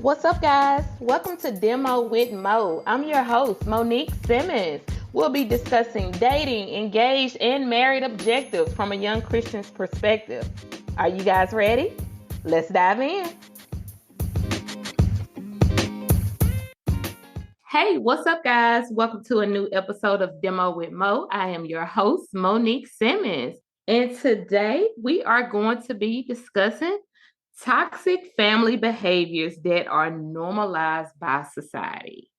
What's up, guys? Welcome to Demo with Mo. I'm your host, Monique Simmons. We'll be discussing dating, engaged, and married objectives from a young Christian's perspective. Are you guys ready? Let's dive in. Hey, what's up, guys? Welcome to a new episode of Demo with Mo. I am your host, Monique Simmons. And today we are going to be discussing toxic family behaviors that are normalized by society.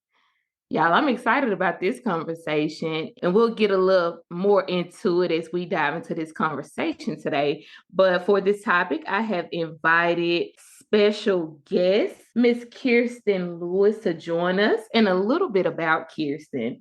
Y'all, I'm excited about this conversation, and we'll get a little more into it as we dive into this conversation today. But for this topic, I have invited special guest, Miss Kiersten Lewis, to join us, and a little bit about Kiersten.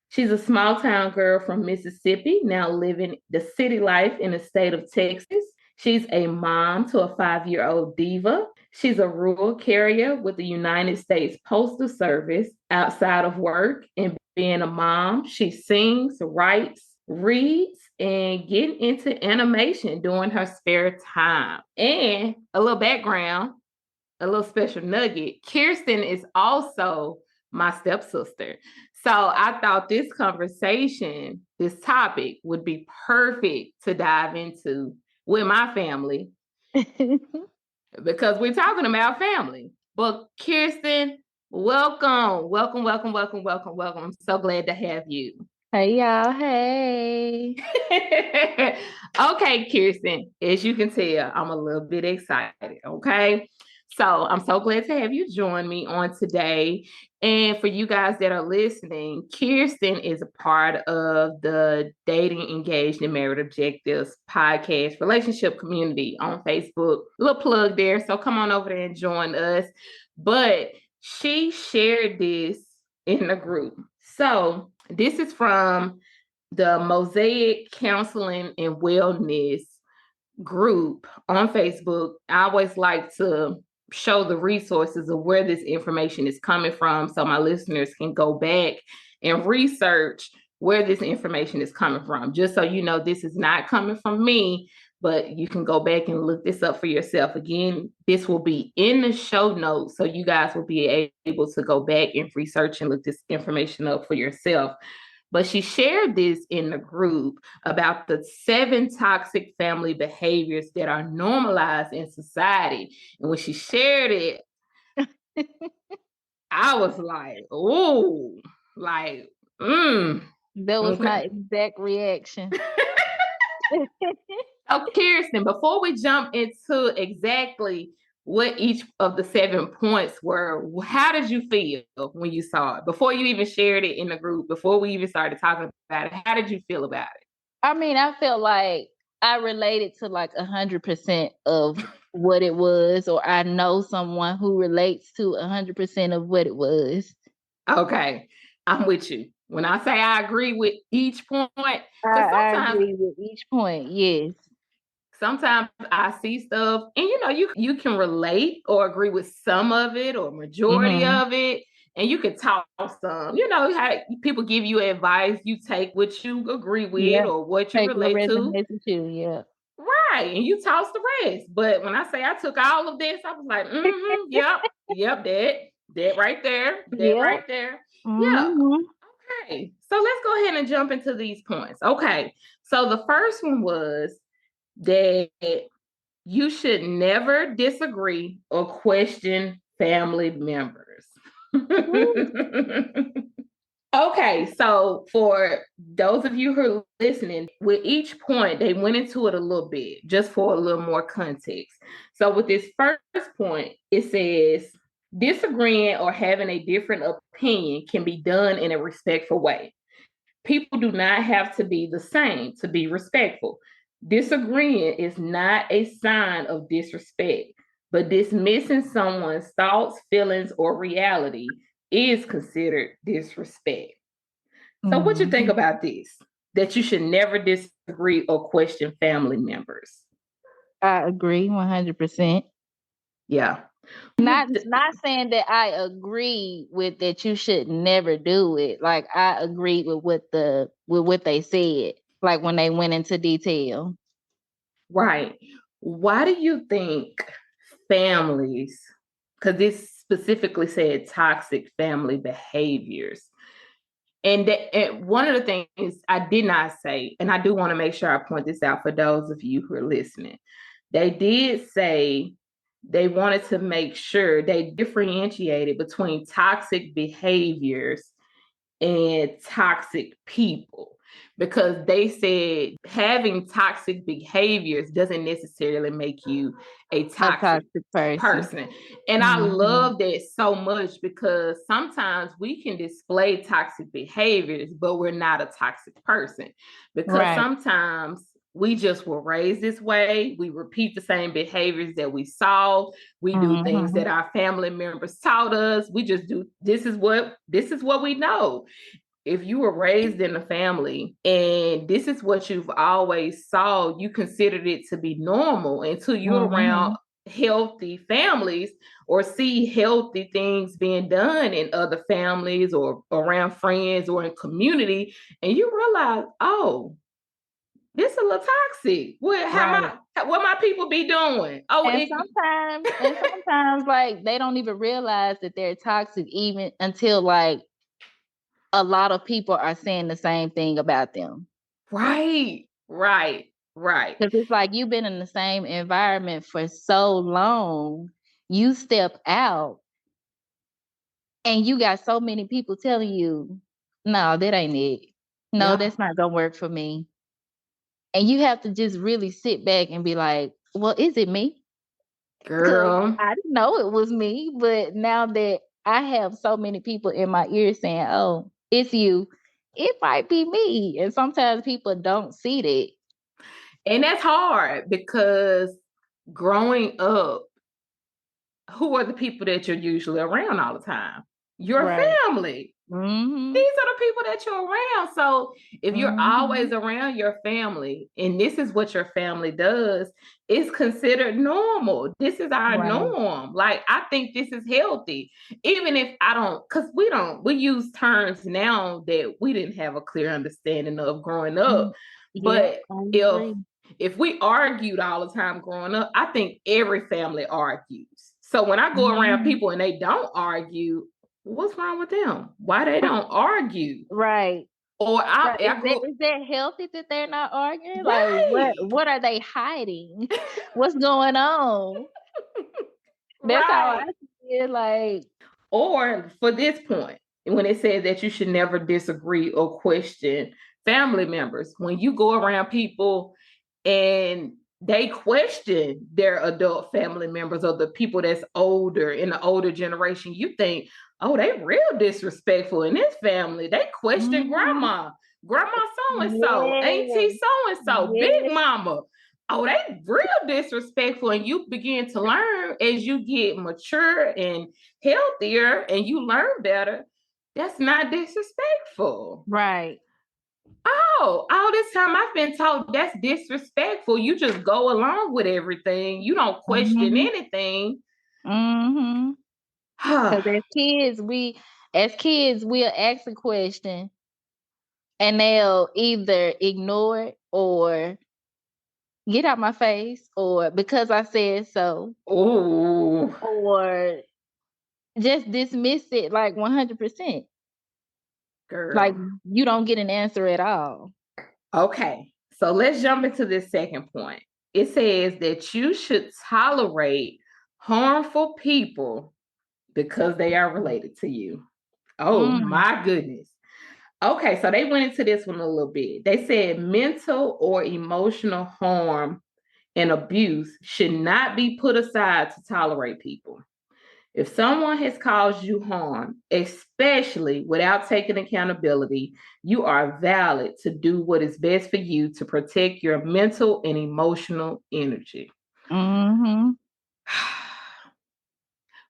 She's a small town girl from Mississippi, now living the city life in the state of Texas. She's a mom to a 5-year-old diva. She's a rural carrier with the United States Postal Service. Outside of work and being a mom, she sings, writes, reads, and getting into animation during her spare time. And a little background, a little special nugget, Kiersten is also my stepsister. So I thought this conversation, this topic would be perfect to dive into with my family because we're talking about family. But Kiersten, welcome. I'm so glad to have you. Hey, y'all. Hey. Okay, Kiersten, as you can tell, I'm a little bit excited, okay? So I'm so glad to have you join me on today. And for you guys that are listening, Kiersten is a part of the Dating, Engaged, and Married Objectives podcast relationship community on Facebook. Little plug there. So come on over there and join us. But she shared this in the group. So this is from the Mosaic Counseling and Wellness group on Facebook. I always like to show the resources of where this information is coming from so my listeners can go back and research where this information is coming from. Just so you know, this is not coming from me, but you can go back and look this up for yourself. Again, this will be in the show notes, so you guys will be able to go back and research and look this information up for yourself. But she shared this in the group about the 7 toxic family behaviors that are normalized in society. And when she shared it, I was like, oh, like, That was my exact reaction. So, Kiersten, before we jump into exactly what each of the 7 points were, how did you feel when you saw it? Before you even shared it in the group, before we even started talking about it, how did you feel about it? I mean, I felt like I related to like 100% of what it was, or I know someone who relates to 100% of what it was. Okay, I'm with you. When I say I agree with each point, I agree with each point, yes. Sometimes I see stuff and you can relate or agree with some of it or majority of it, and you can toss some. You know how people give you advice, you take what you agree with or what you relate to. Yeah. Right. And you toss the rest. But when I say I took all of this, I was like, yep, that right there. Right there. Yeah. Okay. So let's go ahead and jump into these points. Okay. So the first one was that you should never disagree or question family members. Okay, so for those of you who are listening, with each point, they went into it a little bit, just for a little more context. So with this first point, it says, disagreeing or having a different opinion can be done in a respectful way. People do not have to be the same to be respectful. Disagreeing is not a sign of disrespect, but dismissing someone's thoughts, feelings, or reality is considered disrespect. So what you think about this? That you should never disagree or question family members? I agree 100%. Yeah. Not saying that I agree with that you should never do it. Like I agreed with what they said, like when they went into detail. Right. Why do you think families, because this specifically said toxic family behaviors. And one of the things I did not say, and I do want to make sure I point this out for those of you who are listening, they did say they wanted to make sure they differentiated between toxic behaviors and toxic people, because they said having toxic behaviors doesn't necessarily make you a toxic person. And I love that so much, because sometimes we can display toxic behaviors, but we're not a toxic person, because sometimes we just were raised this way. We repeat the same behaviors that we saw. We do things that our family members taught us. We just do. This is what we know. If you were raised in a family and this is what you've always saw, you considered it to be normal until you're around healthy families or see healthy things being done in other families or around friends or in community, and you realize, oh, this is a little toxic. What my people be doing? Oh, and sometimes like they don't even realize that they're toxic even until like a lot of people are saying the same thing about them. Right. Because it's like you've been in the same environment for so long, you step out and you got so many people telling you, no, that ain't it. No, that's not gonna work for me. And you have to just really sit back and be like, well, is it me? Girl, I didn't know it was me, but now that I have so many people in my ear saying, oh, it's you, it might be me. And sometimes people don't see that. And that's hard, because growing up, who are the people that you're usually around all the time? Your family. These are the people that you're around. So if you're always around your family and this is what your family does, it's considered normal. This is our norm. Like, I think this is healthy. Even if I don't, because we use terms now that we didn't have a clear understanding of growing up. But if we argued all the time growing up, I think every family argues. So when I go around people and they don't argue, what's wrong with them? Why they don't argue? Right. Or is that healthy that they're not arguing? Like what are they hiding? What's going on? That's how I feel like. Or for this point, when it says that you should never disagree or question family members, when you go around people and they question their adult family members or the people that's older in the older generation, you think, oh, they real disrespectful in this family. They question grandma so-and-so, auntie so-and-so, big mama. Oh, they real disrespectful. And you begin to learn as you get mature and healthier and you learn better. That's not disrespectful. Right. Oh, all this time I've been taught that's disrespectful. You just go along with everything. You don't question anything. Because as kids, we'll ask a question and they'll either ignore it or get out my face or because I said so. Oh. Or just dismiss it like 100%. Girl. Like you don't get an answer at all. Okay. So let's jump into this second point. It says that you should tolerate harmful people because they are related to you. Oh my goodness. Okay, so they went into this one a little bit. They said mental or emotional harm and abuse should not be put aside to tolerate people. If someone has caused you harm, especially without taking accountability, you are valid to do what is best for you to protect your mental and emotional energy.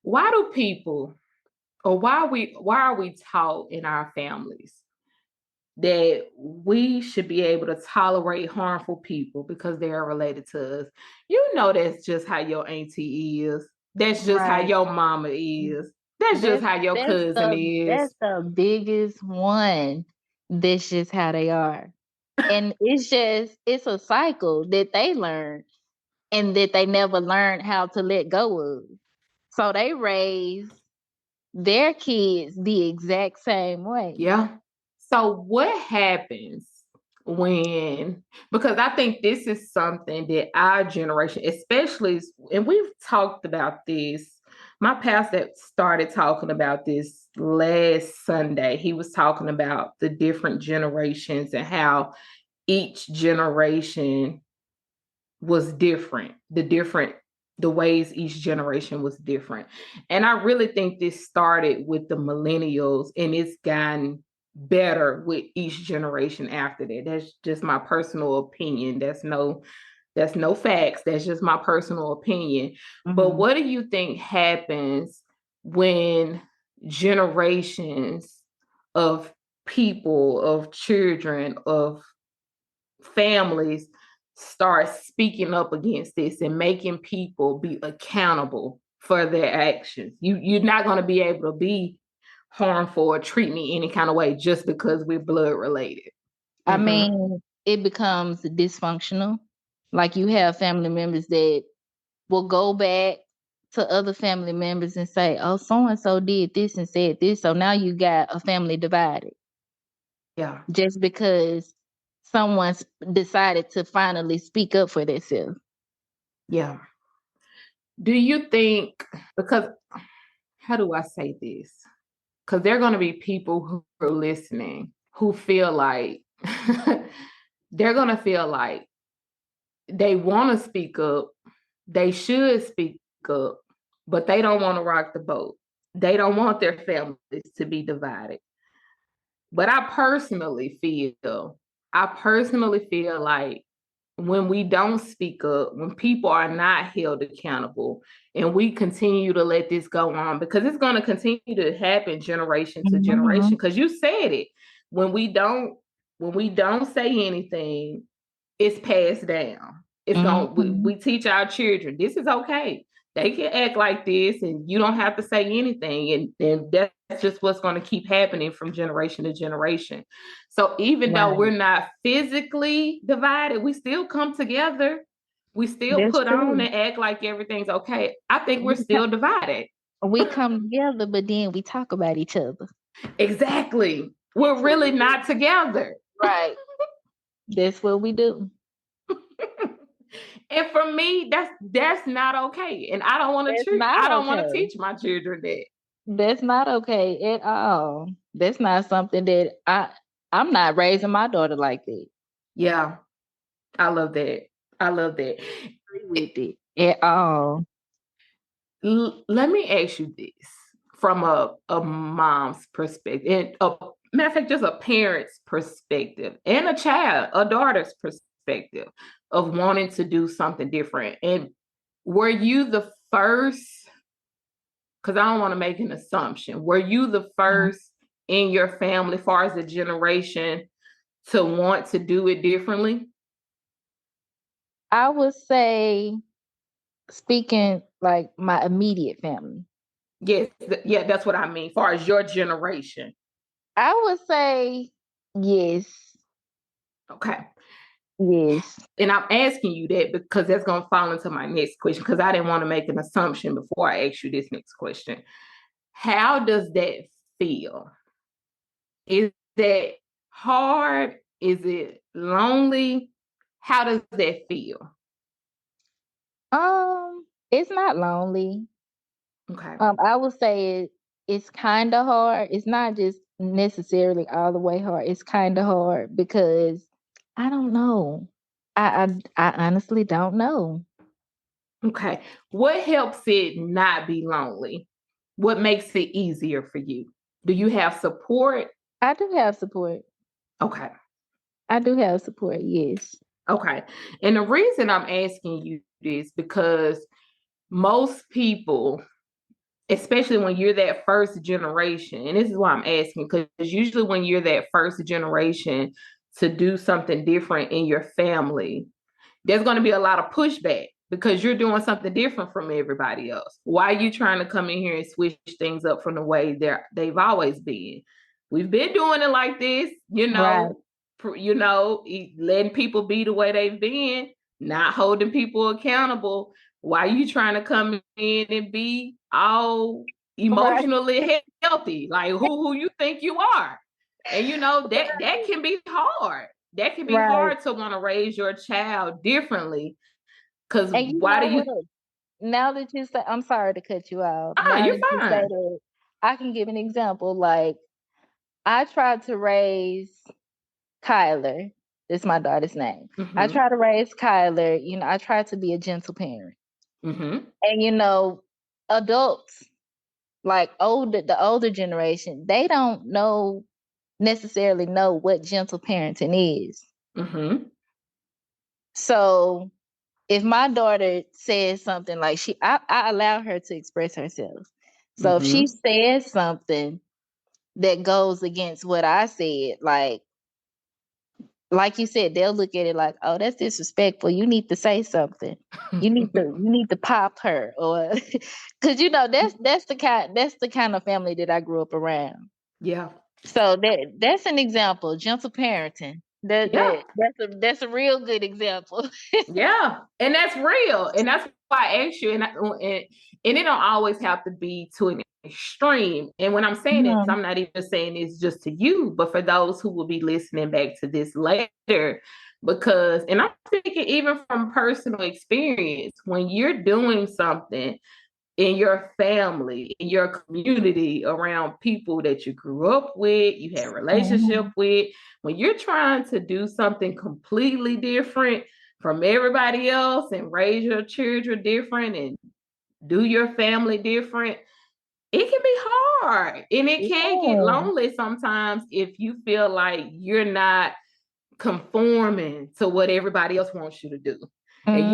Why do people, or why are we taught in our families that we should be able to tolerate harmful people because they are related to us? You know, that's just how your auntie is. That's just how your mama is. That's just how your cousin is. That's the biggest one. That's just how they are. And it's a cycle that they learn and that they never learn how to let go of. So they raise their kids the exact same way. Yeah. So what happens when, because I think this is something that our generation, especially, and we've talked about this. My pastor started talking about this last Sunday. He was talking about the different generations and how each generation was different, the ways each generation was different. And I really think this started with the millennials, and it's gotten better with each generation after that. That's just my personal opinion. That's no facts. That's just my personal opinion. But what do you think happens when generations of people, of children, of families start speaking up against this and making people be accountable for their actions? You're not going to be able to be harmful or treat me any kind of way just because we're blood related. I mean, it becomes dysfunctional. Like, you have family members that will go back to other family members and say, oh, so-and-so did this and said this. So now you got a family divided. Yeah. Just because someone's decided to finally speak up for themselves. Yeah. Do you think, because how do I say this? Because there are going to be people who are listening who feel like they're going to feel like they want to speak up, they should speak up, but they don't want to rock the boat. They don't want their families to be divided. But I personally feel like when we don't speak up, when people are not held accountable, and we continue to let this go on, because it's going to continue to happen generation to generation. Because you said it, when we don't say anything, it's passed down. It's we teach our children this is okay. They can act like this, and you don't have to say anything, and that's just what's going to keep happening from generation to generation. So even though we're not physically divided, we still come together. We still put on and act like everything's okay. I think we're still divided. We come together, but then we talk about each other. Exactly. We're really not together. Right. That's what we do. And for me, that's not okay. And I don't want to teach my children that. That's not okay at all. That's not something that I'm not raising my daughter like that. Yeah. I love that. With it at all. Let me ask you this from a mom's perspective, and matter of fact, just a parent's perspective, and a daughter's perspective of wanting to do something different. And were you the first? Because I don't want to make an assumption. Were you the first in your family, as far as the generation, to want to do it differently? I would say, speaking like my immediate family. Yes, yeah, that's what I mean. As far as your generation, I would say yes. Okay. Yes. And I'm asking you that because that's going to fall into my next question, because I didn't want to make an assumption before I ask you this next question. How does that feel? Is that hard? Is it lonely? How does that feel? It's not lonely. Okay. I would say it's kind of hard. It's not just necessarily all the way hard. It's kind of hard because I don't know. I honestly don't know. Okay. What helps it not be lonely? What makes it easier for you? Do you have support? I do have support. Okay. I do have support, yes. Okay. And the reason I'm asking you this, because most people, especially when you're that first generation, and this is why I'm asking, because usually when you're that first generation to do something different in your family, there's going to be a lot of pushback because you're doing something different from everybody else. Why are you trying to come in here and switch things up from the way they've always been? We've been doing it like this, Right. Letting people be the way they've been, not holding people accountable. Why are you trying to come in and be all emotionally healthy, like who you think you are. And that can be hard. That can be Right. hard to want to raise your child differently. Because And you why know do you what? Now that you say, I'm sorry to cut you off. Now you're that you say fine. that, I can give an example. Like, I tried to raise Kyler. This is my daughter's name. I Mm-hmm. tried to raise Kyler. I tried to be a gentle parent. Mm-hmm. And adults, like the older generation, they don't necessarily know what gentle parenting is. Mm-hmm. So if my daughter says something, like I allow her to express herself. So if she Mm-hmm. says something that goes against what I said, like you said, they'll look at it like, oh, that's disrespectful. You need to say something. You need to pop her, or because that's the kind of family that I grew up around. Yeah. So that's an example, gentle parenting. Yeah. That's a real good example. Yeah, and that's real, and that's why I asked you, and it don't always have to be to an extreme. And when I'm saying this, Mhm. I'm not even saying this just to you, but for those who will be listening back to this later, and I'm thinking even from personal experience, when you're doing something in your family, in your community, around people that you grew up with, you had a relationship Mhm. with, when you're trying to do something completely different from everybody else and raise your children different and do your family different, it can be hard and it can get Yeah. lonely sometimes if you feel like you're not conforming to what everybody else wants you to do. And Mhm.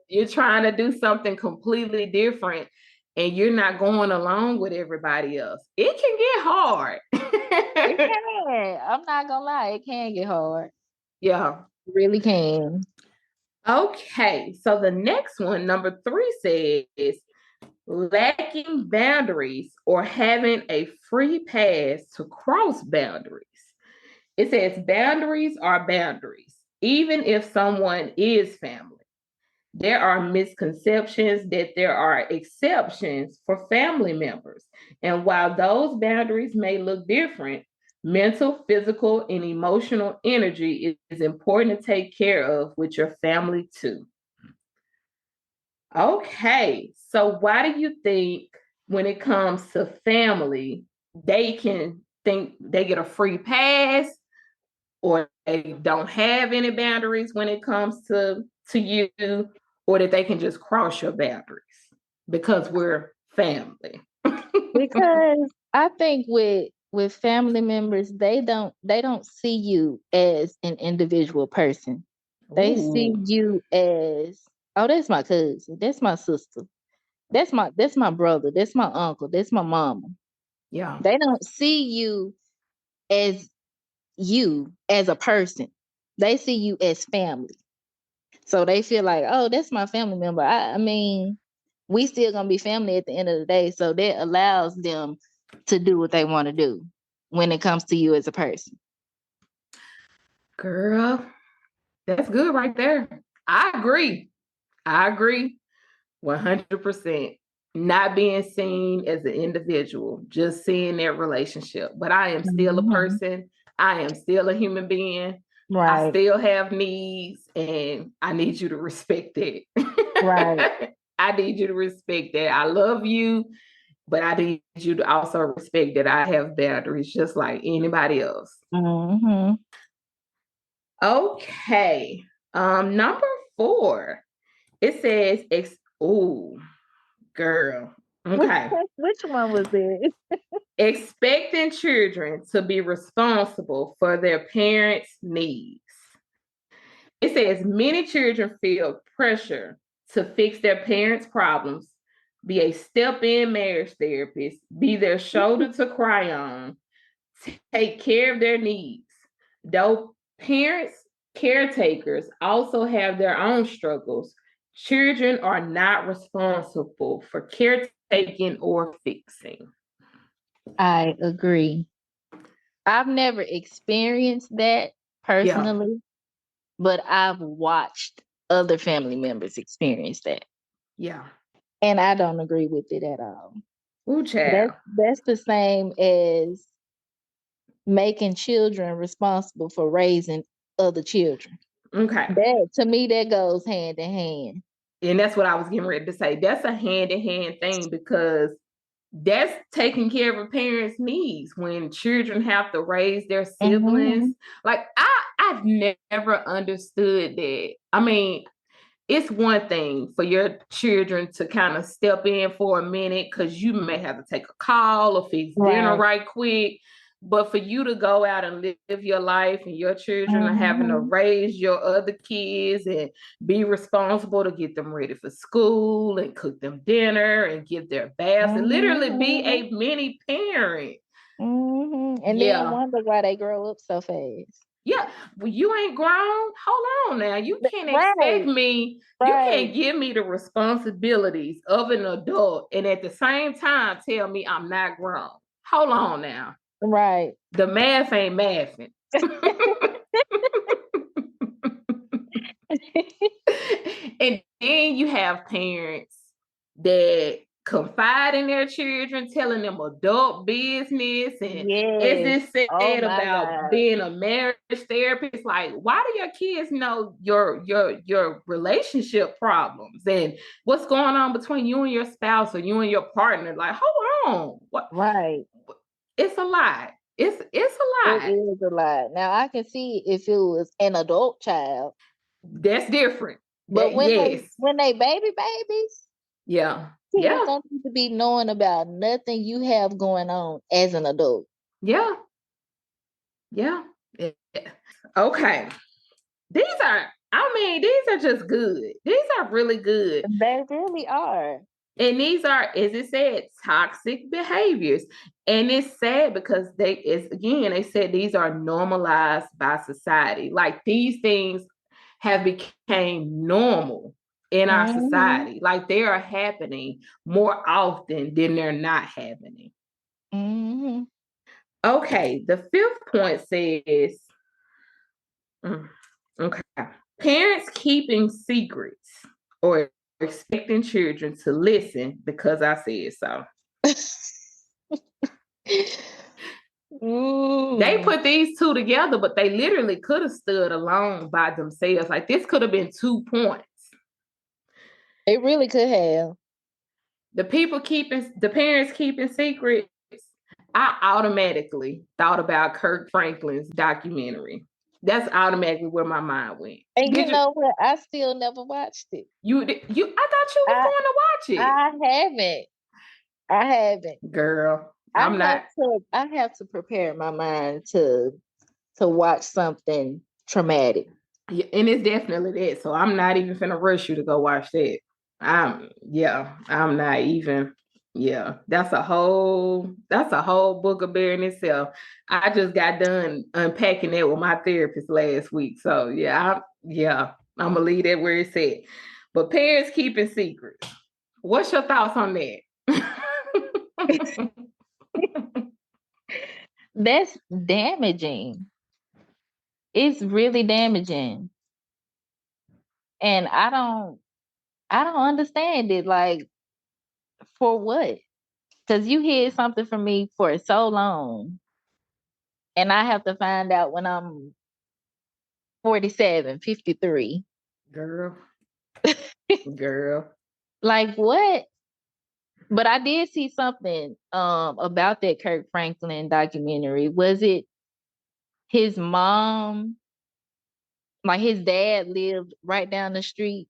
you're trying to do something completely different and you're not going along with everybody else. It can get hard. It can. I'm not gonna lie, it can get hard. Yeah. It really can. Okay. So the next one, number 3, says lacking boundaries or having a free pass to cross boundaries. It says boundaries are boundaries, even if someone is family. There are misconceptions that there are exceptions for family members. And while those boundaries may look different, mental, physical, and emotional energy is important to take care of with your family too. Okay, so why do you think when it comes to family, they can think they get a free pass or they don't have any boundaries when it comes to you, or that they can just cross your boundaries because we're family? Because I think with family members, they don't see you as an individual person. They see Ooh, you as, oh, that's my cousin, that's my sister, that's my brother, that's my uncle, that's my mama. yeah. They don't see as you as a person. They see you as family. So they feel like, oh, that's my family member. I mean, we still gonna be family at the end of the day. So that allows them to do what they want to do when it comes to you as a person. Girl, that's good right there. I agree. I agree 100%. Not being seen as an individual, just seeing their relationship. But I am still a Mhm. person. I am still a human being. I Right, still have needs, and I need you to respect that. right. I need you to respect that. I love you, but I need you to also respect that I have boundaries just like anybody else. Hmm. Okay. Number 4. It says ooh, girl. Which Okay. which one was it? Expecting children to be responsible for their parents' needs. It says many children feel pressure to fix their parents' problems, be a step in marriage therapist, be their shoulder to cry on, take care of their needs. Though parents, caretakers also have their own struggles, children are not responsible for caretaking or fixing. I agree. I've never experienced that Yeah, personally, but I've watched other family members experience that. yeah. And I don't agree with it at all. Ooh, child. That's the same as making children responsible for raising other children. Okay. That to me, that goes hand in hand. And that's what I was getting ready to say. That's a hand-in-hand thing because that's taking care of a parent's needs when children have to raise their siblings. Mm-hmm. Like I've never understood that. I mean, it's one thing for your children to kind of step in for a minute because you may have to take a call or fix dinner Right. right quick. But for you to go out and live your life and your children are having to Mm-hmm. raise your other kids and be responsible to get them ready for school and cook them dinner and give their baths and literally be Mm-hmm. a mini parent. Mm-hmm. And then Yeah. wonder why they grow up so fast. Yeah, well, you ain't grown. Hold on now. You can't expect Right. me, you Right. can't give me the responsibilities of an adult and at the same time tell me I'm not grown. Hold on now. Right. The math ain't mathing. And then you have parents that confide in their children, telling them adult business. And as Yes. it Oh said my about God. being a marriage therapist, like, why do your kids know your relationship problems and what's going on between you and your spouse or you and your partner? Like, hold on. What? Right. It's a lot. It's a It lot. is a lot. Now I can see if it was an adult child, That's different. but That yes. when they babies, Yeah. kids Yeah. don't need to be knowing about nothing you have going on as an adult. Yeah. Yeah. Yeah. Okay. These are just good. These are really good. They really are. And these are, as it said, toxic behaviors. And it's sad because they said these are normalized by society. Like these things have become normal in our Mm-hmm. society. Like they are happening more often than they're not happening. Mm-hmm. Okay, the fifth point says, okay, parents keeping secrets or expecting children to listen because I said so. They Ooh. put these two together, but they literally could have stood alone by themselves. Like this could have been 2 points. It really could have. The parents keeping secrets. I automatically thought about Kirk Franklin's documentary. That's automatically where my mind went. And you Did you? know what? I still never watched it. You? I thought you was I going to watch it, I haven't. I haven't. girl. I'm not. I have to prepare my mind to watch something traumatic. Yeah, and it's definitely that. So I'm not even finna rush you to go watch that. I'm not even. Yeah, that's a whole book of bear in itself. I just got done unpacking that with my therapist last week. So I'm gonna leave that where it's at. But parents keeping secrets. What's your thoughts on that? That's damaging. It's really damaging. And I don't understand it. Like, for what? Because you hid something from me for so long. And I have to find out when I'm 47, 53. Girl, girl. Like, what? But I did see something about that Kirk Franklin documentary. Was it his mom, like his dad lived right down the street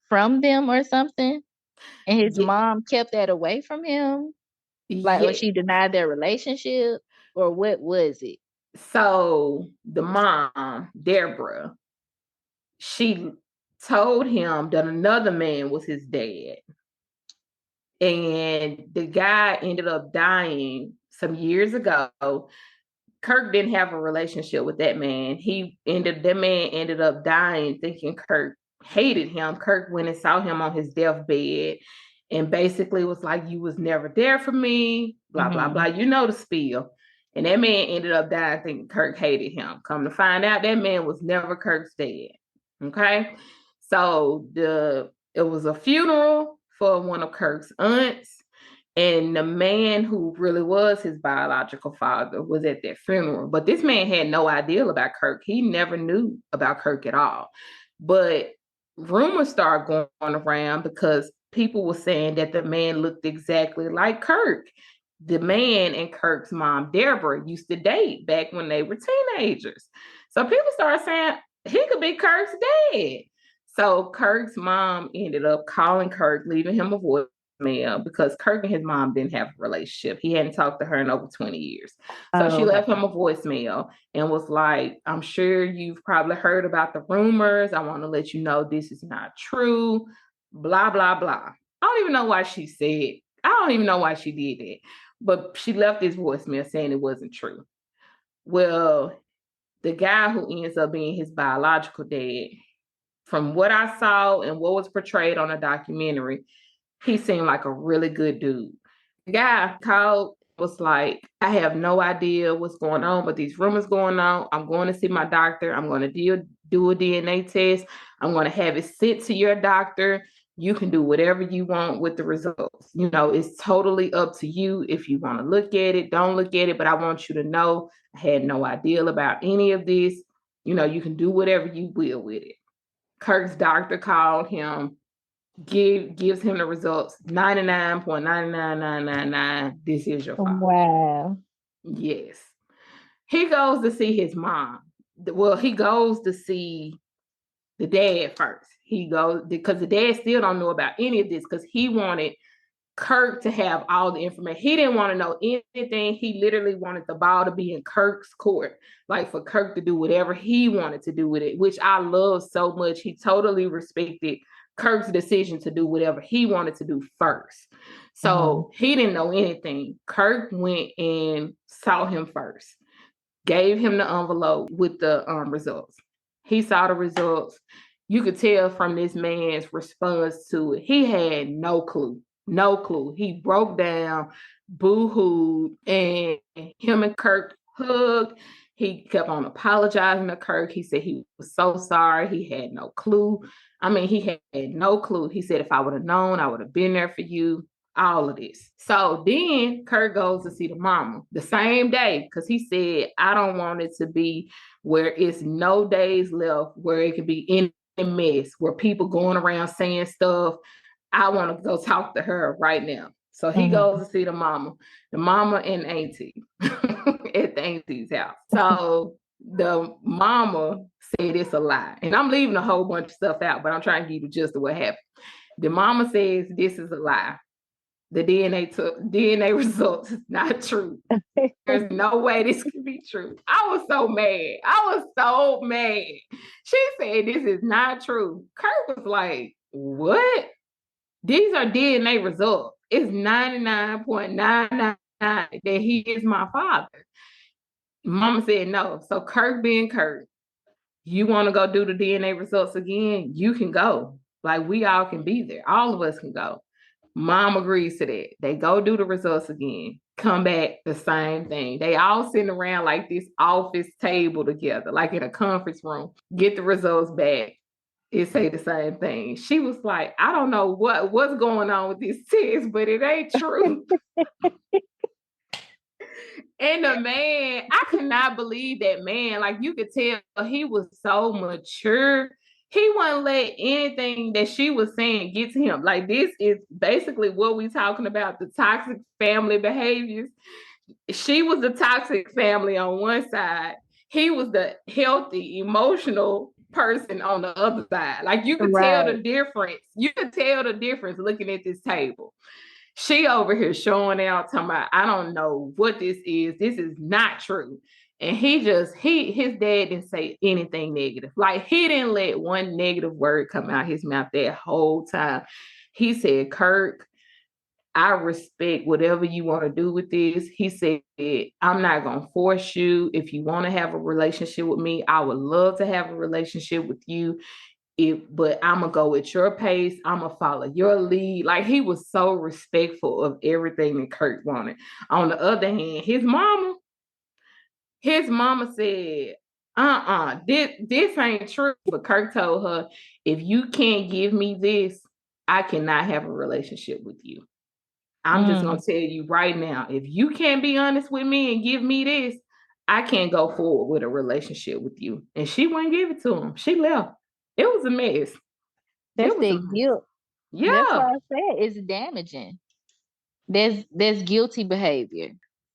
from them or something? And his Yeah, mom kept that away from him? Like, or yeah. she denied their relationship? Or what was it? So the mom, Deborah, she told him that another man was his dad. And the guy ended up dying some years ago. Kirk didn't have a relationship with that man. That man ended up dying thinking Kirk hated him. Kirk went and saw him on his deathbed and basically was like, you was never there for me, blah, blah, blah. Mm-hmm. You know the spiel. And that man ended up dying thinking Kirk hated him. Come to find out, that man was never Kirk's dad. Okay. So it was a funeral for one of Kirk's aunts. And the man who really was his biological father was at that funeral. But this man had no idea about Kirk. He never knew about Kirk at all. But rumors started going around because people were saying that the man looked exactly like Kirk. The man and Kirk's mom, Deborah, used to date back when they were teenagers. So people started saying he could be Kirk's dad. So Kirk's mom ended up calling Kirk, leaving him a voicemail because Kirk and his mom didn't have a relationship. He hadn't talked to her in over 20 years. So she left him a voicemail and was like, I'm sure you've probably heard about the rumors. I want to let you know this is not true. Blah, blah, blah. I don't even know why she said, I don't even know why she did that. But she left this voicemail saying it wasn't true. Well, the guy who ends up being his biological dad, from what I saw and what was portrayed on a documentary, he seemed like a really good dude. The guy called, was like, I have no idea what's going on, but these rumors going on. I'm going to see my doctor. I'm going to do a DNA test. I'm going to have it sent to your doctor. You can do whatever you want with the results. You know, it's totally up to you if you want to look at it, don't look at it. But I want you to know I had no idea about any of this. You know, you can do whatever you will with it. Kirk's doctor called him, gives him the results, 99.99999. This is your father. Wow. Yes. He goes to see his mom. Well, he goes to see the dad first. He goes because the dad still don't know about any of this because he wanted Kirk to have all the information. He didn't want to know anything. He literally wanted the ball to be in Kirk's court, like for Kirk to do whatever he wanted to do with it, which I love so much. He totally respected Kirk's decision to do whatever he wanted to do first. So he didn't know anything. Kirk went and saw him first, gave him the envelope with the results. He saw the results. You could tell from this man's response to it, he had no clue. No clue. He broke down, boo-hooed, and him and Kirk hugged. He kept on apologizing to Kirk. He said he was so sorry. He had no clue. I mean, he had no clue. He said, if I would have known, I would have been there for you. All of this. So then Kirk goes to see the mama the same day because he said, I don't want it to be where it's no days left where it could be in a mess, where people going around saying stuff. I want to go talk to her right now. So he goes to see the mama and auntie at the auntie's house. So the mama said it's a lie. And I'm leaving a whole bunch of stuff out, but I'm trying to give you just what happened. The mama says this is a lie. The DNA results is not true. There's no way this could be true. I was so mad. She said this is not true. Kirk was like, what? These are DNA results. It's 99.999 that he is my father. Mama said no. So Kirk being Kirk, you want to go do the DNA results again? You can go. Like we all can be there. All of us can go. Mom agrees to that. They go do the results again. Come back, the same thing. They all sitting around like this office table together, like in a conference room. Get the results back. It say the same thing. She was like, I don't know what's going on with this test, but it ain't true. And the man, I could not believe that man. Like you could tell he was so mature. He wouldn't let anything that she was saying get to him. Like this is basically what we talking about, the toxic family behaviors. She was the toxic family on one side. He was the healthy, emotional person on the other side. Like you could tell the difference. You could tell the difference looking at this table. She over here showing out, talking about, I don't know what this is. This is not true. And his dad didn't say anything negative. Like he didn't let one negative word come out his mouth that whole time. He said, Kirk, I respect whatever you want to do with this. He said, I'm not going to force you. If you want to have a relationship with me, I would love to have a relationship with you. But I'm going to go at your pace. I'm going to follow your lead. Like he was so respectful of everything that Kirk wanted. On the other hand, his mama said, this ain't true. But Kirk told her, if you can't give me this, I cannot have a relationship with you. I'm just going to tell you right now, if you can't be honest with me and give me this, I can't go forward with a relationship with you. And she wouldn't give it to him. She left. It was a mess. That's the guilt. Yeah. That's why I said it's damaging. There's guilty behavior.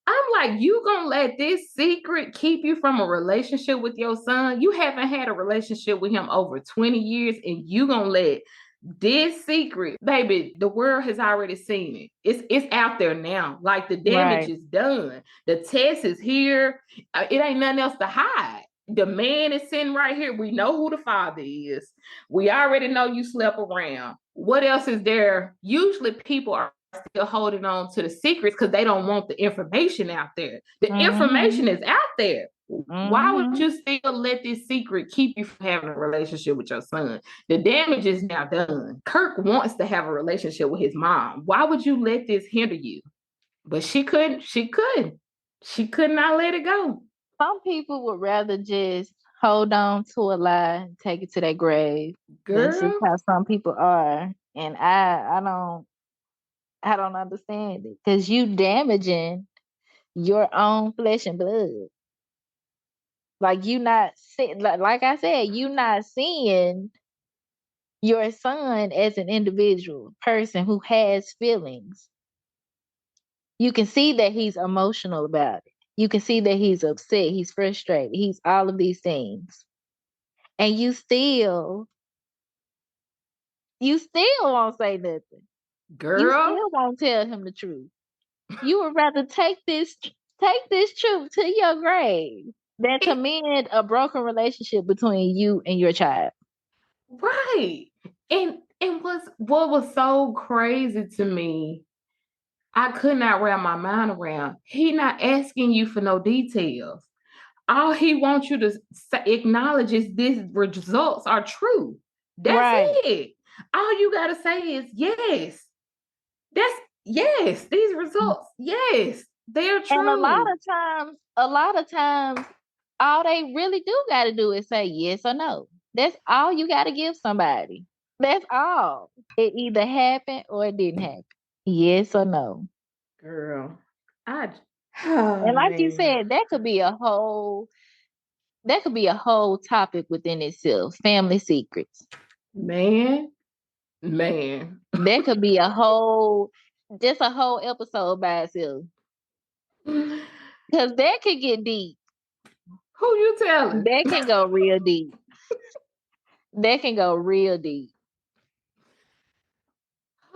I'm like, you gonna let this secret keep you from a relationship with your son? You haven't had a relationship with him over 20 years, and you gonna let this secret, baby, the world has already seen it. It's out there now. Like, the damage is done. The test is here. It ain't nothing else to hide. The man is sitting right here. We know who the father is. We already know you slept around. What else is there? Usually people are still holding on to the secrets because they don't want the information out there. The information is out there. Why would you still let this secret keep you from having a relationship with your son? The damage is now done. Kirk wants to have a relationship with his mom. Why would you let this hinder you? But she couldn't. She could not let it go. Some people would rather just hold on to a lie and take it to their grave. Girl. That's just how some people are. And I don't understand it. Because you damaging your own flesh and blood. Like, you not like I said, you not seeing your son as an individual person who has feelings. You can see that he's emotional about it. You can see that he's upset, he's frustrated, he's all of these things. And you still won't say nothing. Girl. You still won't tell him the truth. You would rather take this truth to your grave than to mend a broken relationship between you and your child. Right. And what was so crazy to me, I could not wrap my mind around. He not asking you for no details. All he wants you to acknowledge is these results are true. That's it. All you got to say is yes. These results, yes, they're true. And a lot of times, all they really do got to do is say yes or no. That's all you got to give somebody. That's all. It either happened or it didn't happen. Yes or no. Girl, and like you said, that could be a whole topic within itself. Family secrets. Man. That could be a whole episode by itself. Because that could get deep. Who you telling? That can go real deep.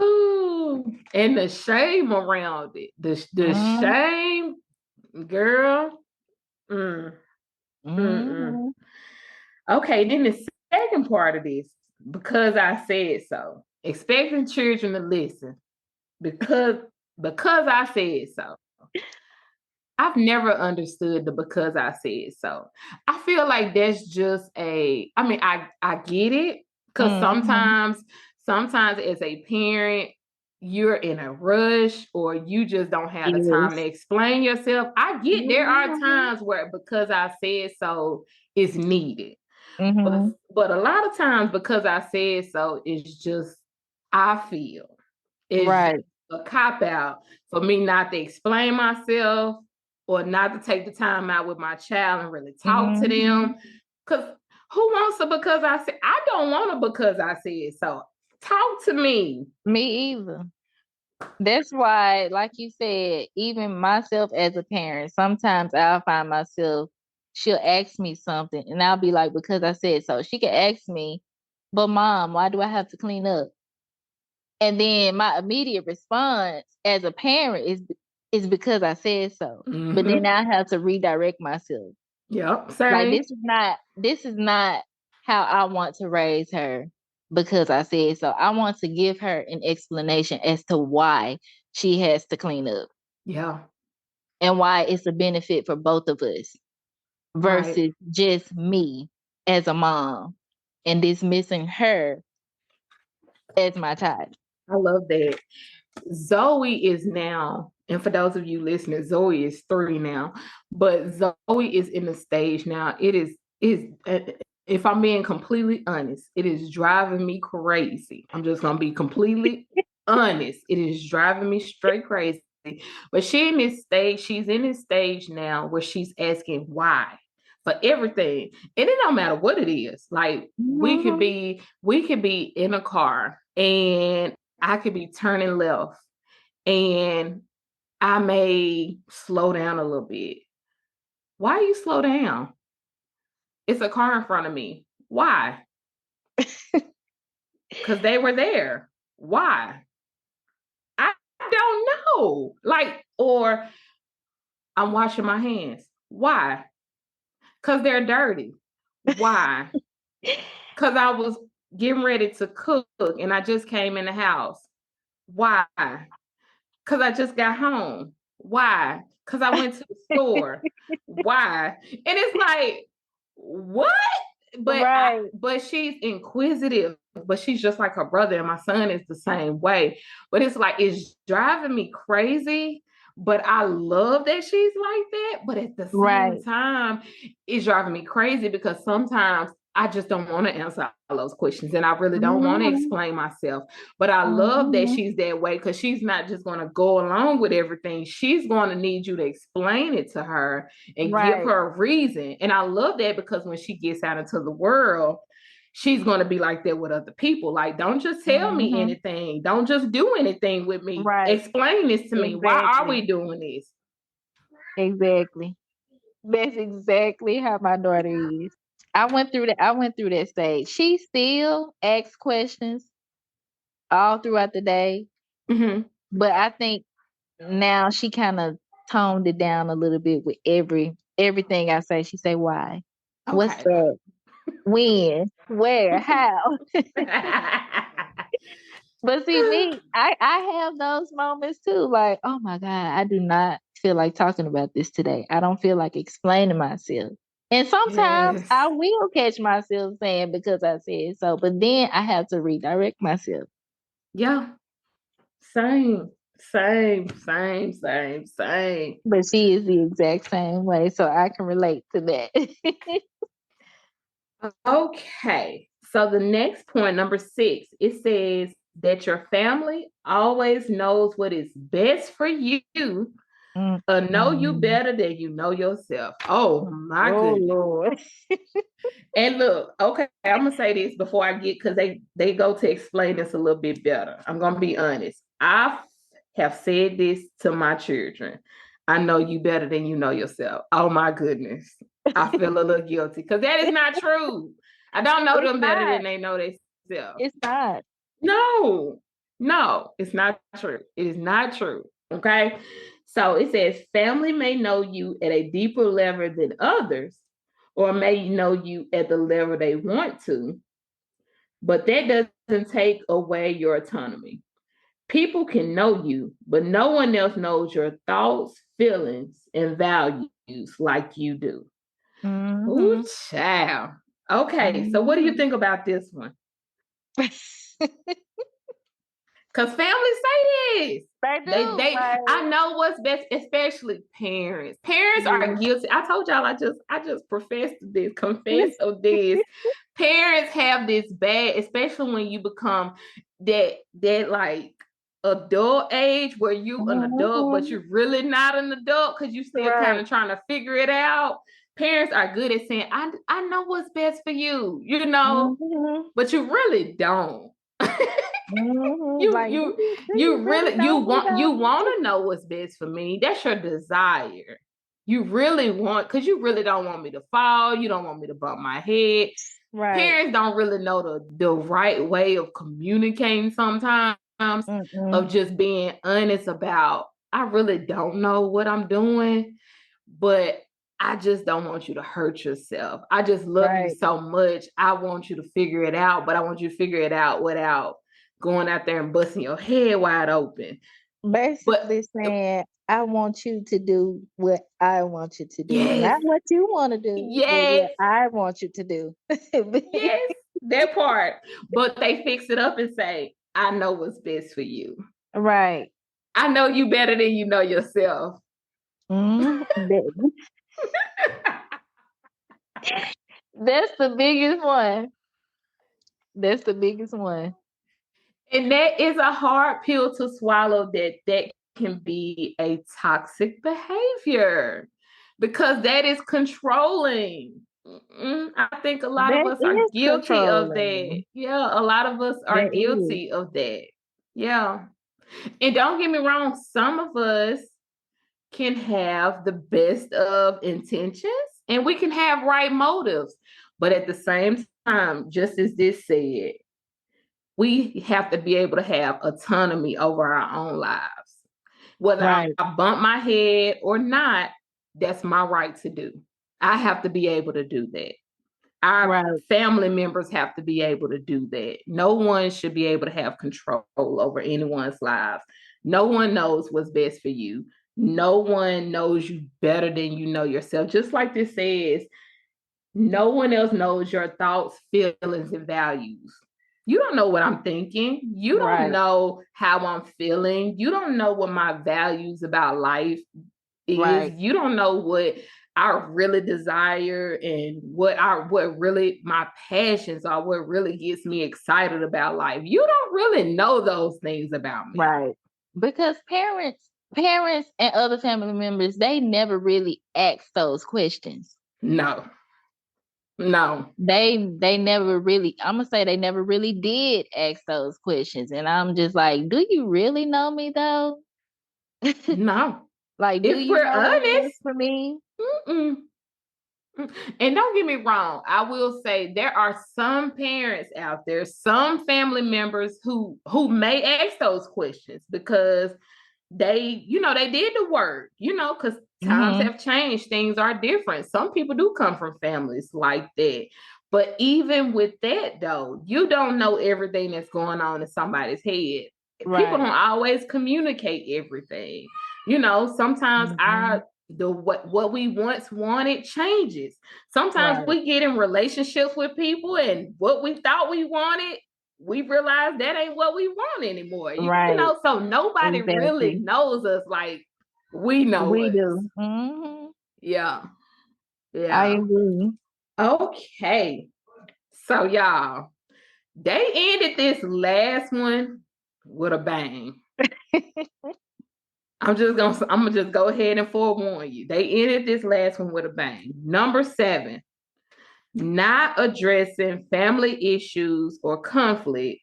Ooh, and the shame around it. The shame, girl. Okay, then the second part of this, because I said so. Expecting children to listen. Because I said so. I've never understood the because I said so. I feel like that's just I get it. Because sometimes as a parent, you're in a rush or you just don't have the time to explain yourself. I get there are times where because I said so is needed. But a lot of times because I said so is just, I feel it's just a cop-out for me not to explain myself or not to take the time out with my child and really talk to them. Because who wants a because I said? I don't want a because I said so. Talk to me. Me either. That's why, like you said, even myself as a parent, sometimes I'll find myself, she'll ask me something and I'll be like, because I said so. She can ask me, but Mom, why do I have to clean up? And then my immediate response as a parent is because I said so. But then I have to redirect myself. Yep, same. Like, this is not how I want to raise her because I said so. I want to give her an explanation as to why she has to clean up. Yeah. And why it's a benefit for both of us versus just me as a mom and dismissing her as my child. I love that. Zoe is now, and for those of you listening, Zoe is 3 now, but Zoe is in the stage now. It is if I'm being completely honest, it is driving me crazy. I'm just gonna be completely honest. It is driving me straight crazy. But she's in this stage now where she's asking why for everything. And it don't matter what it is. Like we could be in a car and I could be turning left and I may slow down a little bit. Why you slow down? It's a car in front of me. Why? Because they were there. Why? I don't know. Like, or I'm washing my hands. Why? Because they're dirty. Why? Because I was getting ready to cook and I just came in the house. Why? Because I just got home. Why? Because I went to the store. Why? And it's like, what? But she's inquisitive, but she's just like her brother, and my son is the same way. But it's like it's driving me crazy. But I love that she's like that. But at the same time, it's driving me crazy because sometimes I just don't want to answer all those questions and I really don't want to explain myself. But I love that she's that way because she's not just going to go along with everything. She's going to need you to explain it to her and give her a reason. And I love that because when she gets out into the world, she's going to be like that with other people. Like, don't just tell me anything. Don't just do anything with me. Explain this to me. Why are we doing this? Exactly. That's exactly how my daughter is. I went through that stage. She still asks questions all throughout the day. But I think now she kind of toned it down a little bit with everything I say. She say, why? Okay. What's up? When? Where? How? But see, me, I have those moments too. Like, oh my God, I do not feel like talking about this today. I don't feel like explaining myself. And sometimes I will catch myself saying because I said so, but then I have to redirect myself. Yeah. Same. But she is the exact same way, so I can relate to that. Okay. So the next point, number 6, it says that your family always knows what is best for you. Know you better than you know yourself. Oh my goodness. Lord. And look, okay, I'm gonna say this before I get because they go to explain this a little bit better. I'm gonna be honest. I have said this to my children. I know you better than you know yourself. Oh my goodness. I feel a little guilty because that is not true. I don't know them better than they know themselves. It's not. No, it's not true. It is not true. Okay. So it says family may know you at a deeper level than others, or may know you at the level they want to, but that doesn't take away your autonomy. People can know you, but no one else knows your thoughts, feelings, and values like you do. Ooh, child. Okay, so what do you think about this one? Because families say this. They do. I know what's best, especially parents. Parents are guilty. I told y'all I just confessed of this. Parents have this bad, especially when you become that like adult age where you an adult, but you're really not an adult because you still kind of trying to figure it out. Parents are good at saying, I know what's best for you, you know, but you really don't. You want to know what's best for me. That's your desire. You really want, because you really don't want me to fall. You don't want me to bump my head. Parents don't really know the right way of communicating sometimes, of just being honest about, I really don't know what I'm doing, but I just don't want you to hurt yourself. I just love you so much. I want you to figure it out, but I want you to figure it out without going out there and busting your head wide open. Basically saying, I want you to do what I want you to do. Not what you want to do, but what I want you to do. Yes, that part. But they fix it up and say, I know what's best for you. Right. I know you better than you know yourself. That's the biggest one. That's the biggest one. And that is a hard pill to swallow, that can be a toxic behavior because that is controlling. I think a lot of That us are is guilty of that. controlling. Yeah, a lot of us are That is. guilty of that. Yeah. And don't get me wrong, some of us can have the best of intentions and we can have right motives. But at the same time, just as this said, we have to be able to have autonomy over our own lives. Whether Right. I bump my head or not, that's my right to do. I have to be able to do that. Our Right. family members have to be able to do that. No one should be able to have control over anyone's lives. No one knows what's best for you. No one knows you better than you know yourself. Just like this says, no one else knows your thoughts, feelings, and values. You don't know what I'm thinking. You don't Right. know how I'm feeling. You don't know what my values about life is. Right. You don't know what I really desire and what really my passions are, what really gets me excited about life. You don't really know those things about me. Right. Because parents and other family members, they never really ask those questions. No. They never really, I'm gonna say they never really did ask those questions. And I'm just like, do you really know me though? No. Like, do If you we're know what's honest, best for me? mm-mm. And don't get me wrong, I will say there are some parents out there, some family members who may ask those questions because they did the work, because times Mm-hmm. have changed, things are different. Some people do come from families like that. But even with that though, you don't know everything that's going on in somebody's head. People Right. don't always communicate everything. Sometimes Mm-hmm. what we once wanted changes. Sometimes Right. we get in relationships with people and what we thought we wanted, we realize that ain't what we want anymore. Right. So nobody really Exactly. knows us like we know We us. do. Mm-hmm. Yeah. I Yeah. agree. Okay. So y'all, they ended this last one with a bang. I'm gonna just go ahead and forewarn you. They ended this last one with a bang. Number 7, not addressing family issues or conflict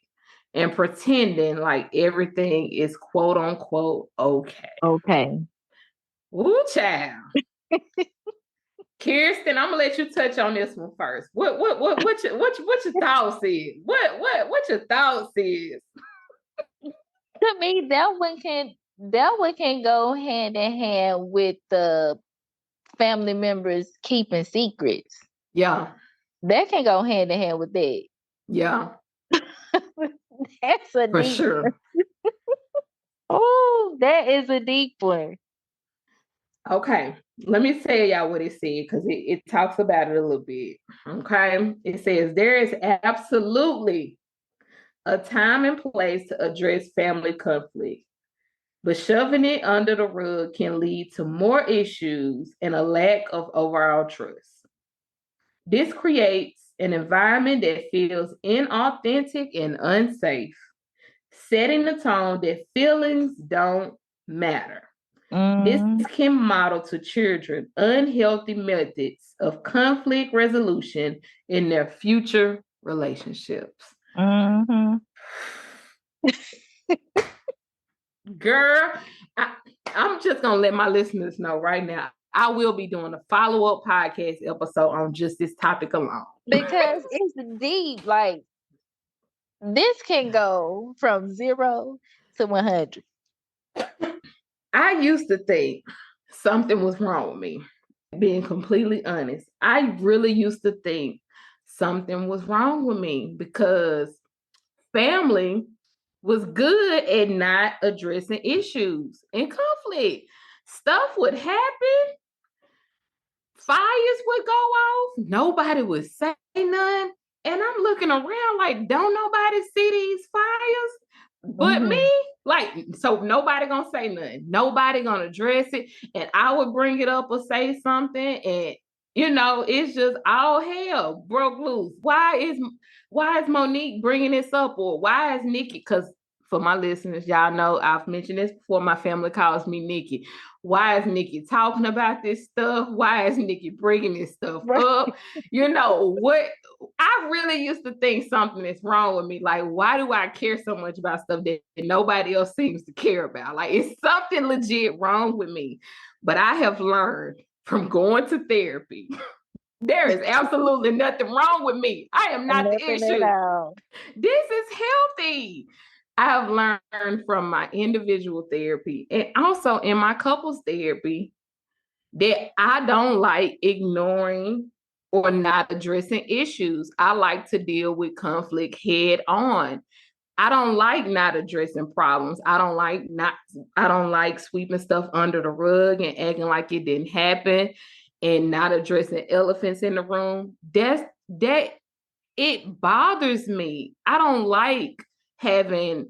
and pretending like everything is quote unquote okay. Okay. Ooh, child. Kiersten, I'm gonna let you touch on this one first. What your thoughts is? What your thoughts is? To me, that one can go hand in hand with the family members keeping secrets. Yeah, That can go hand in hand with that. yeah, That's a for deep. sure. Oh, that is a deep one. Okay, let me tell y'all what it said because it talks about it a little bit. Okay, it says there is absolutely a time and place to address family conflict, but shoving it under the rug can lead to more issues and a lack of overall trust. This creates an environment that feels inauthentic and unsafe, setting the tone that feelings don't matter. This Mm, can model to children unhealthy methods of conflict resolution in their future relationships. mm-hmm. Girl, I'm just going to let my listeners know right now. I will be doing a follow-up podcast episode on just this topic alone. Because it's deep. Like, this can go from 0 to 100. I used to think something was wrong with me. Being completely honest, I really used to think something was wrong with me because family was good at not addressing issues and conflict. Stuff would happen, fires would go off, nobody would say none. And I'm looking around like, don't nobody see these fires but me? Mm-hmm. Like, so nobody gonna say nothing. Nobody gonna address it. And I would bring it up or say something, and it's just all hell broke loose. Why is Monique bringing this up, or why is Nikki? Because for my listeners, y'all know I've mentioned this before. My family calls me Nikki. Why is Nikki talking about this stuff? Why is Nikki bringing this stuff up? You know what? I really used to think something is wrong with me. Like, why do I care so much about stuff that nobody else seems to care about? Like, it's something legit wrong with me. But I have learned from going to therapy, there is absolutely nothing wrong with me. I am not the issue. This is healthy. I have learned from my individual therapy and also in my couples therapy that I don't like ignoring or not addressing issues. I like to deal with conflict head on. I don't like not addressing problems. I don't like sweeping stuff under the rug and acting like it didn't happen and not addressing elephants in the room. That it bothers me. I don't like having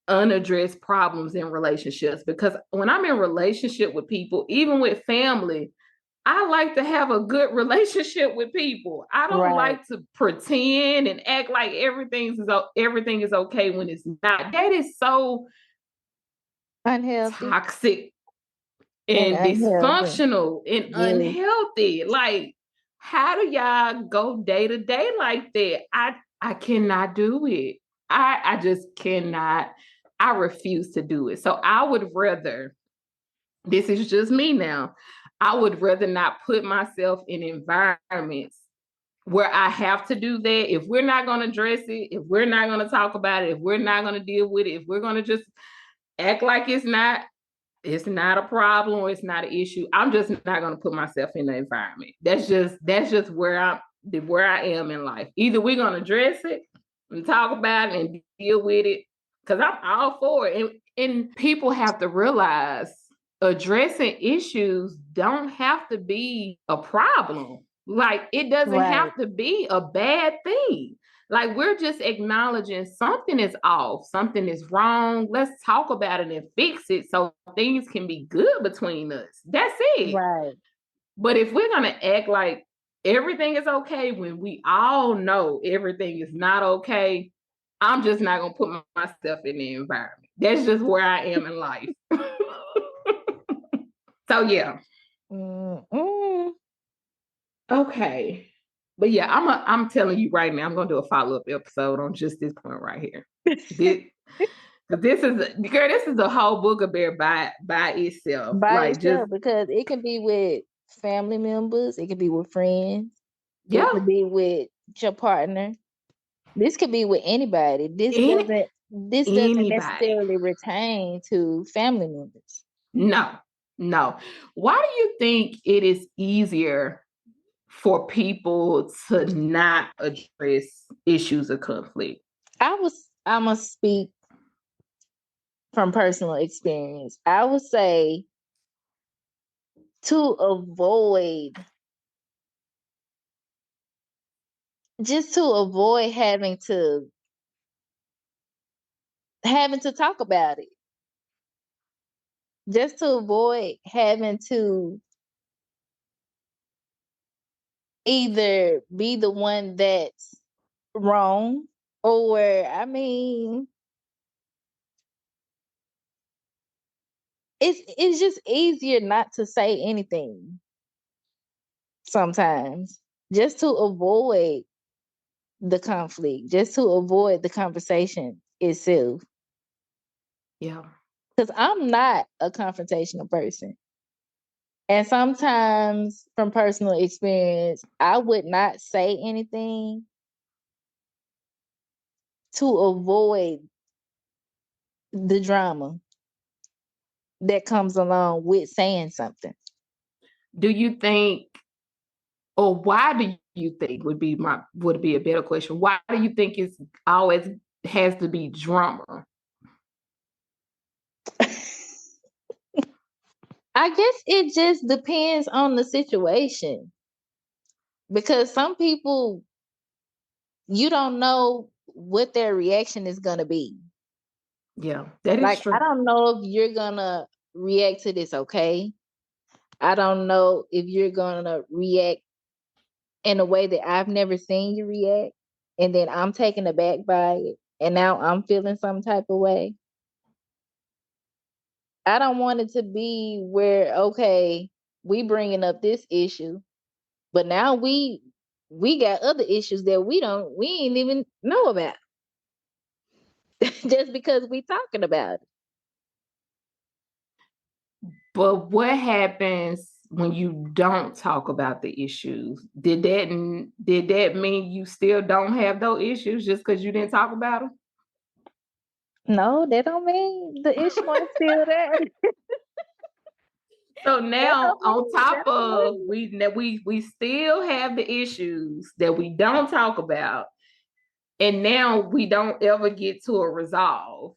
unaddressed problems in relationships because when I'm in relationship with people, even with family, I like to have a good relationship with people. I don't like to pretend and act like everything is okay when it's not. That is so unhealthy, toxic and dysfunctional and unhealthy. Like, how do y'all go day to day like that? I cannot do it. I just cannot. I refuse to do it. So I would rather, this is just me now, I would rather not put myself in environments where I have to do that. If we're not going to address it, if we're not going to talk about it, if we're not going to deal with it, if we're going to just act like it's not a problem or it's not an issue, I'm just not going to put myself in the environment. That's just where I am in life. Either we're going to address it and talk about it and deal with it, because I'm all for it. And people have to realize addressing issues don't have to be a problem. Like, it doesn't have to be a bad thing. Like, we're just acknowledging something is off, something is wrong. Let's talk about it and fix it so things can be good between us. That's it. Right. But if we're going to act like everything is okay when we all know everything is not okay, I'm just not going to put myself in the environment. That's just where I am in life. So, yeah. Okay. But yeah, I'm telling you right now, I'm going to do a follow-up episode on just this point right here. This is a whole book of bear by itself. Because it can be with family members, it can be with friends, it could be with your partner. This could be with anybody. This doesn't necessarily retain to family members. No. Why do you think it is easier for people to not address issues of conflict? I must speak from personal experience. I would say to avoid having to talk about it. Just to avoid having to either be the one that's wrong or, I mean, it's just easier not to say anything sometimes, just to avoid the conflict, just to avoid the conversation itself. Yeah. Because I'm not a confrontational person. And sometimes from personal experience, I would not say anything to avoid the drama that comes along with saying something. Do you think, or why do you think would be a better question? Why do you think it's always has to be drama? I guess it just depends on the situation. Because some people, you don't know what their reaction is going to be. Yeah, that is true. I don't know if you're going to react to this okay. I don't know if you're going to react in a way that I've never seen you react. And then I'm taken aback by it. and now I'm feeling some type of way. I don't want it to be where, okay, we bringing up this issue, but now we got other issues that we ain't even know about just because we talking about it. But what happens when you don't talk about the issues? Did that mean you still don't have those issues just because you didn't talk about them? No, that don't mean the issue ain't still there. So now, on top That of don't mean. we still have the issues that we don't talk about, and now we don't ever get to a resolve.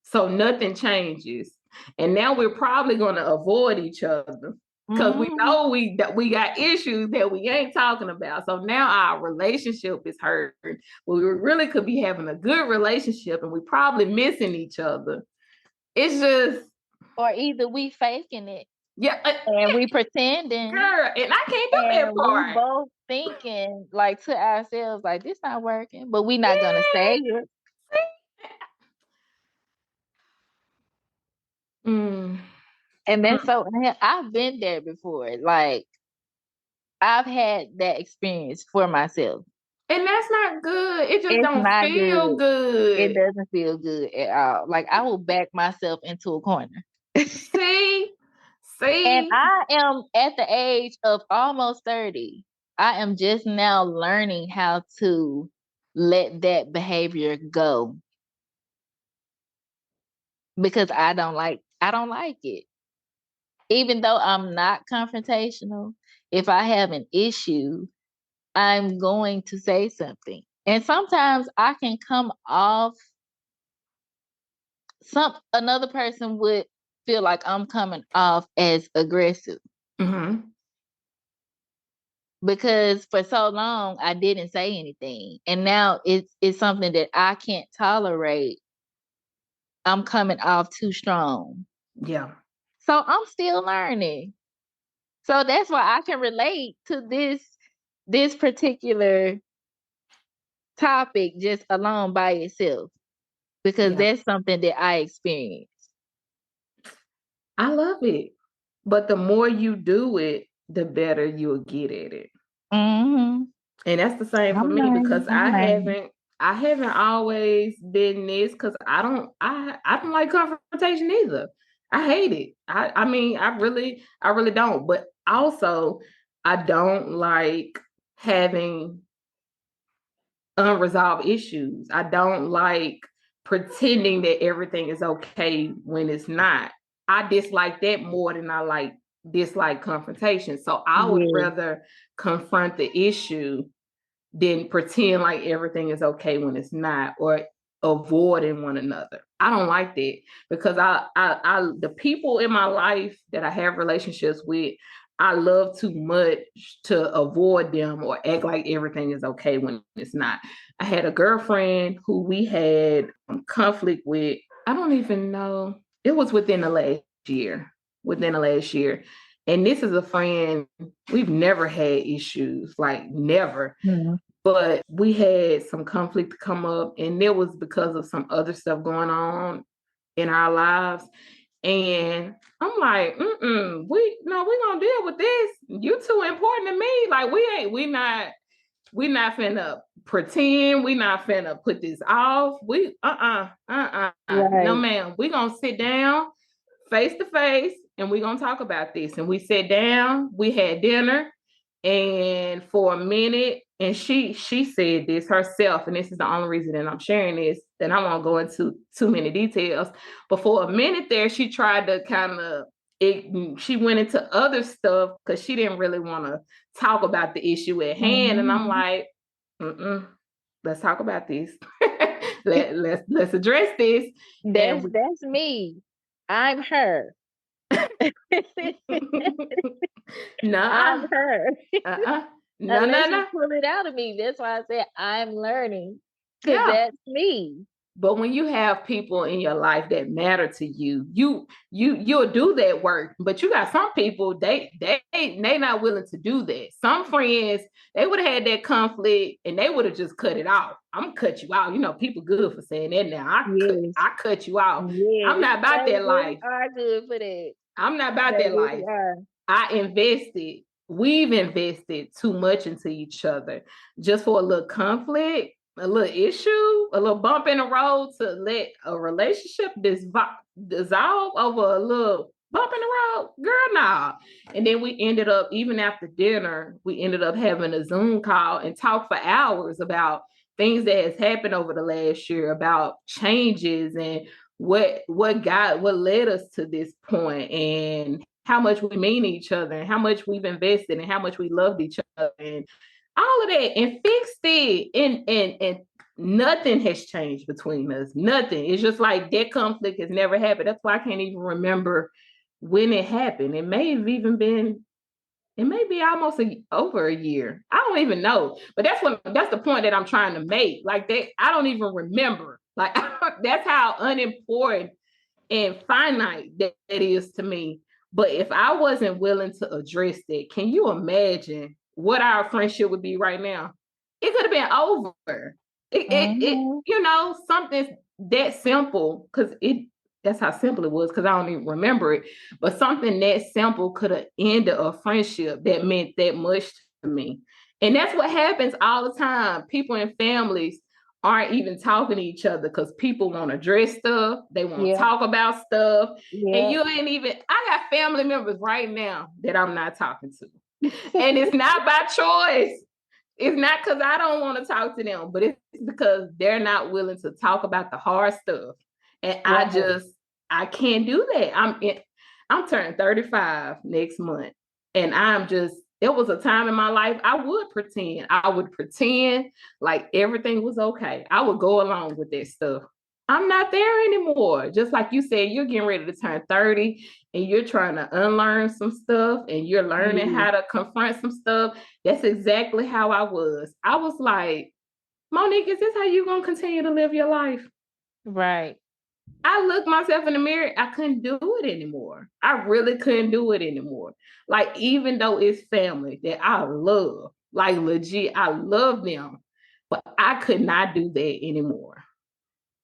So nothing changes, and now we're probably going to avoid each other because we know that we got issues that we ain't talking about. So now our relationship is hurting. We really could be having a good relationship, and we probably missing each other. It's just, Or either we faking it, yeah, and we pretending, girl, and I can't do that and we part. both thinking like to ourselves like this not working, but we not gonna say it. Mm. And that's so. I've been there before. Like I've had that experience for myself. And that's not good. It just It's don't not feel good. It good. doesn't feel good at all. Like I will back myself into a corner. See? And I am at the age of almost 30. I am just now learning how to let that behavior go because I don't like it. Even though I'm not confrontational, if I have an issue, I'm going to say something. And sometimes I can come off another person would feel like I'm coming off as aggressive. Mm-hmm. Because for so long I didn't say anything. And now it's something that I can't tolerate. I'm coming off too strong. Yeah. So I'm still learning. So that's why I can relate to this particular topic just alone by itself. Because Yeah. that's something that I experienced. I love it. But the more you do it, the better you'll get at it. Mm-hmm. And that's the same for I'm me learning. because I'm learning. I haven't always been this because I don't like confrontation either. I hate it. I mean I really don't. But also I don't like having unresolved issues. I don't like pretending that everything is okay when it's not. I dislike that more than I dislike confrontation. So I would Yeah. rather confront the issue than pretend like everything is okay when it's not, or avoiding one another. I don't like that because I the people in my life that I have relationships with, I love too much to avoid them or act like everything is okay when it's not. I had a girlfriend who we had conflict with. I don't even know. It was within the last year. Within the last year. And this is a friend, we've never had issues, like never. Mm-hmm. But we had some conflict come up, and it was because of some other stuff going on in our lives. And I'm like, we gonna deal with this. You too important to me. Like we not finna pretend. We not finna put this off. No Right. ma'am. We gonna sit down face to face and we gonna talk about this. And we sat down, we had dinner, and for a minute, and she said this herself, and this is the only reason that I'm sharing this, that I won't go into too many details. But for a minute there, she tried to she went into other stuff because she didn't really want to talk about the issue at hand. And I'm like, let's talk about this. let's address this. That's me. I'm her. I'm Nah, her. no, Unless no, you no. pull it out of me. That's why I said I'm learning. Cause Yeah, that's me. But when you have people in your life that matter to you, you'll do that work. But you got some people, they not willing to do that. Some friends, they would have had that conflict and they would have just cut it off. I'm gonna cut you out. You know, people good for saying that now. I cut you out. Yes. I'm not about that life. Are good for that. I'm not about that life. We've invested too much into each other just for a little conflict, a little issue, a little bump in the road to let a relationship dissolve over a little bump in the road. Girl, nah. And then we ended up, even after dinner, we ended up having a Zoom call and talk for hours about things that has happened over the last year, about changes and what led us to this point, and how much we mean each other, and how much we've invested, and how much we loved each other, and all of that, and fixed it. And nothing has changed between us. Nothing. It's just like that conflict has never happened. That's why I can't even remember when it happened. It may be almost over a year. I don't even know. But that's the point that I'm trying to make. Like that, I don't even remember. Like that's how unimportant and finite that is to me. But if I wasn't willing to address that, can you imagine what our friendship would be right now? It could have been over. It you know, something that simple, because that's how simple it was, because I don't even remember it. But something that simple could have ended a friendship that meant that much to me. And that's what happens all the time. People in families aren't even talking to each other because people want to address stuff. They want to talk about stuff. And you ain't even, I got family members right now that I'm not talking to. And it's not by choice. It's not because I don't want to talk to them, but it's because they're not willing to talk about the hard stuff. And I can't do that. I'm turning 35 next month. And there was a time in my life I would pretend like everything was okay. I would go along with that stuff. I'm not there anymore. Just like you said, you're getting ready to turn 30 and you're trying to unlearn some stuff and you're learning how to confront some stuff. That's exactly how I was. I was like, Monique, is this how you're going to continue to live your life? Right. I looked myself in the mirror. I couldn't do it anymore. I really couldn't do it anymore. Like, even though it's family that I love, like legit, I love them, but I could not do that anymore.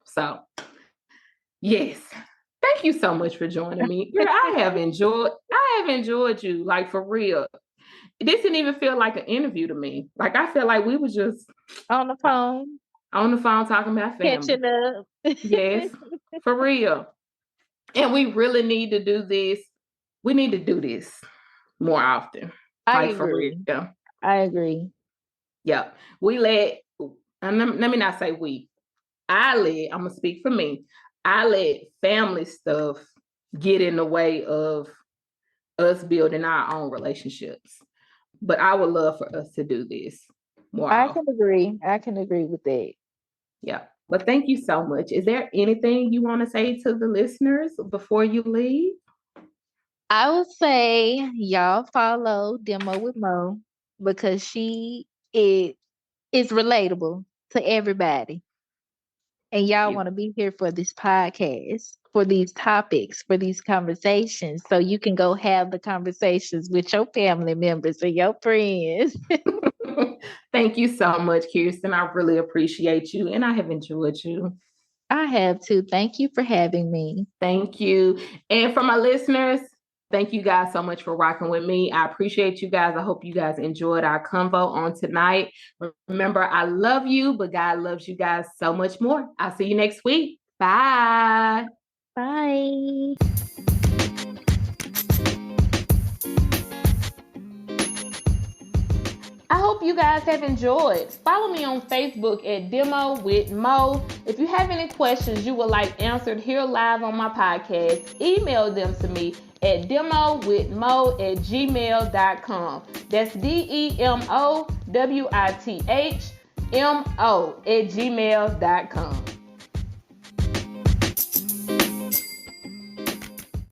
So, yes, thank you so much for joining me. Girl, I have enjoyed you, like, for real. This didn't even feel like an interview to me. Like, I feel like we were just on the phone talking about family. Catching up. Yes, for real. And we really need to do this. We need to do this more often. I agree. I agree. Yeah. Let me not say we. I'm going to speak for me. I let family stuff get in the way of us building our own relationships. But I would love for us to do this more often. I can agree with that. Yeah. Well, thank you so much. Is there anything you want to say to the listeners before you leave? I would say y'all follow Demo with Mo because she is relatable to everybody. And y'all want to be here for this podcast, for these topics, for these conversations, so you can go have the conversations with your family members and your friends. Thank you so much, Kiersten. I really appreciate you, and I have enjoyed you. I have too. Thank you for having me. Thank you. And for my listeners, thank you guys so much for rocking with me. I appreciate you guys. I hope you guys enjoyed our convo on tonight. Remember, I love you, but God loves you guys so much more. I'll see you next week. Bye. Bye. I hope you guys have enjoyed. Follow me on Facebook at Demo with Mo. If you have any questions you would like answered here live on my podcast, email them to me at demowithmo@gmail.com. That's DEMOWITHMO@gmail.com.